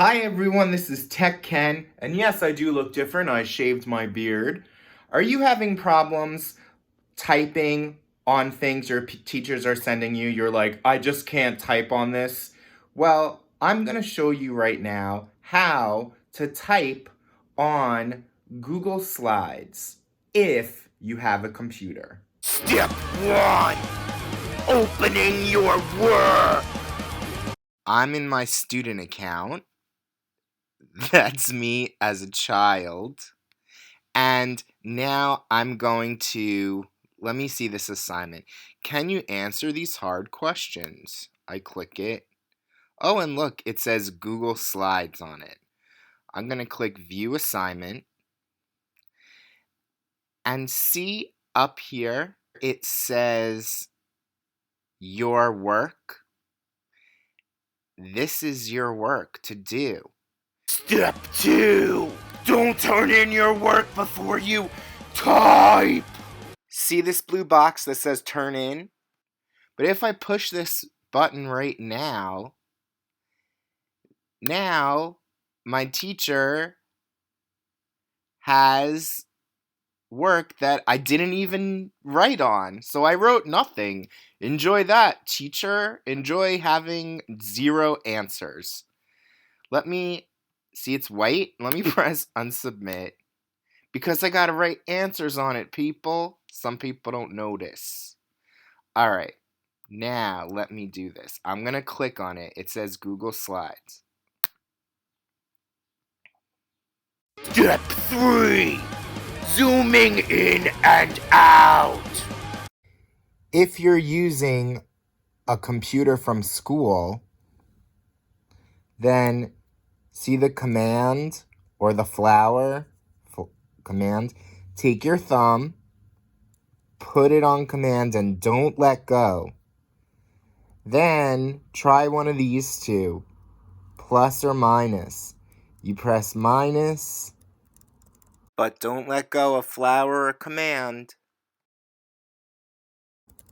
Hi everyone, this is Tech Ken, and yes, I do look different. I shaved my beard. Are you having problems typing on things your teachers are sending you? You're like, I just can't type on this. Well, I'm going to show you right now how to type on Google Slides if you have a computer. Step 1. Opening your Word. I'm in my student account. That's me as a child. And now I'm going to, let me see this assignment. Can you answer these hard questions? I click it. Oh, and look, it says Google Slides on it. I'm going to click View Assignment. And see up here, it says Your Work. This is your work to do. Step 2. Don't turn in your work before you type. See this blue box that says Turn In? But if I push this button right now my teacher has work that I didn't even write on. So I wrote nothing. Enjoy that, teacher. Enjoy having 0 answers. Let me see, it's white. Let me press unsubmit because I gotta write answers on it, people. Some people don't notice. All right, now let me do this. I'm gonna click on it. It says Google Slides. Step 3. Zooming in and out. If you're using a computer from school, then see the command or the flower command. Take your thumb, put it on command, and don't let go. Then try one of these two, plus or minus. You press minus, but don't let go of flower or command.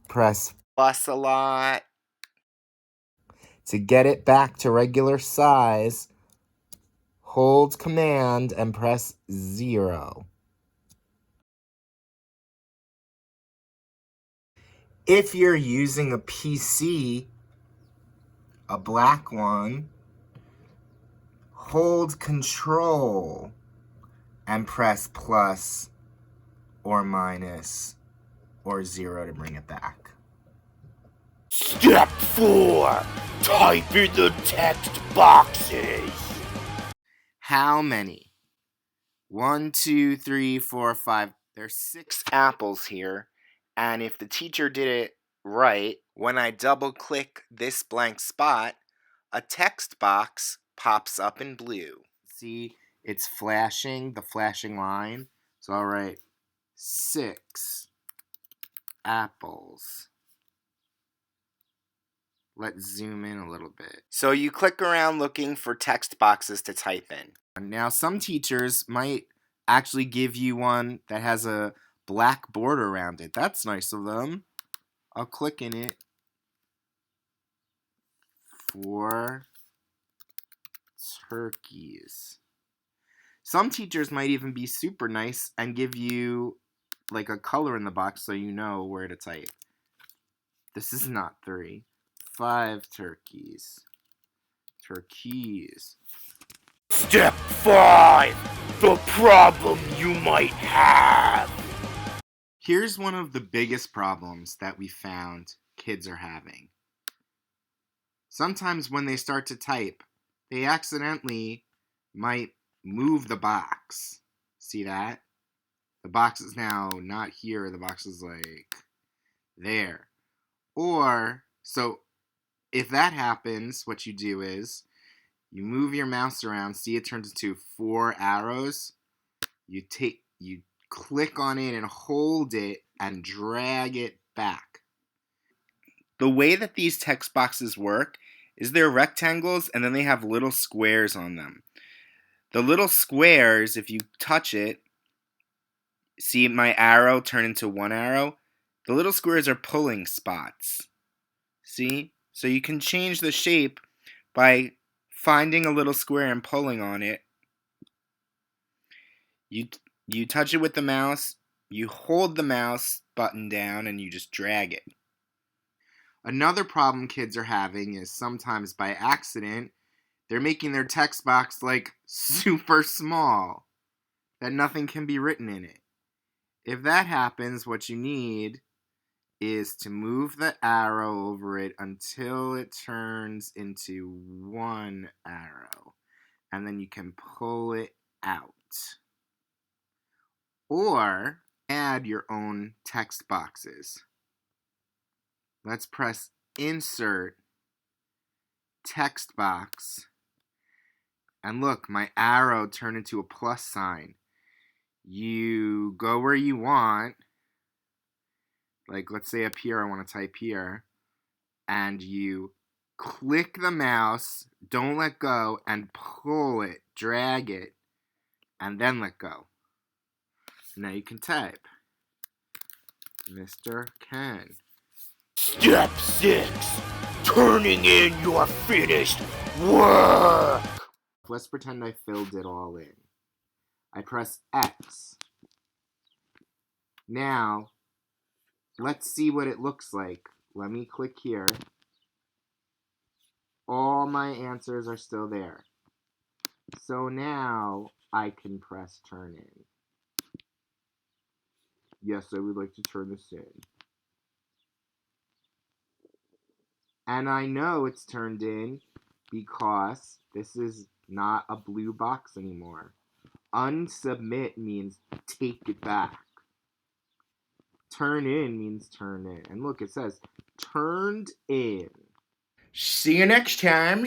Press plus a lot. To get it back to regular size, hold command and press 0. If you're using a PC, a black one, hold control and press plus or minus or 0 to bring it back. Step 4. Type in the text boxes. How many? 1, 2, 3, 4, 5. There's 6 apples here. And if the teacher did it right, when I double click this blank spot, a text box pops up in blue. See, it's flashing, the flashing line. So I'll write 6 apples. Let's zoom in a little bit. So you click around looking for text boxes to type in. Now some teachers might actually give you one that has a black border around it. That's nice of them. I'll click in it. For turkeys. Some teachers might even be super nice and give you like a color in the box so you know where to type. This is not 3. 5 turkeys. Turkeys. Step 5. The problem you might have. Here's one of the biggest problems that we found kids are having. Sometimes when they start to type, they accidentally might move the box. See that? The box is now not here, the box is like there. Or, so if that happens, what you do is you move your mouse around, see it turns into 4 arrows. You click on it and hold it and drag it back. The way that these text boxes work is they're rectangles and then they have little squares on them. The little squares, if you touch it, see my arrow turn into 1 arrow? The little squares are pulling spots. See? So you can change the shape by finding a little square and pulling on it. You touch it with the mouse, you hold the mouse button down, and you just drag it. Another problem kids are having is sometimes by accident, they're making their text box like super small, that nothing can be written in it. If that happens, what you need is to move the arrow over it until it turns into one arrow, and then you can pull it out. Or add your own text boxes. Let's press Insert, Text Box, and look, my arrow turned into a plus sign. You go where you want, like let's say up here I want to type here, and you click the mouse, don't let go, and pull it, drag it, and then let go. Now you can type. Mr. Ken. Step 6. Turning in your finished work. Let's pretend I filled it all in. I press X. Now, let's see what it looks like. Let me click here. All my answers are still there. So now I can press turn in. Yes, I would like to turn this in. And I know it's turned in because this is not a blue box anymore. Unsubmit means take it back. Turn in means turn in. And look, it says turned in. See you next time.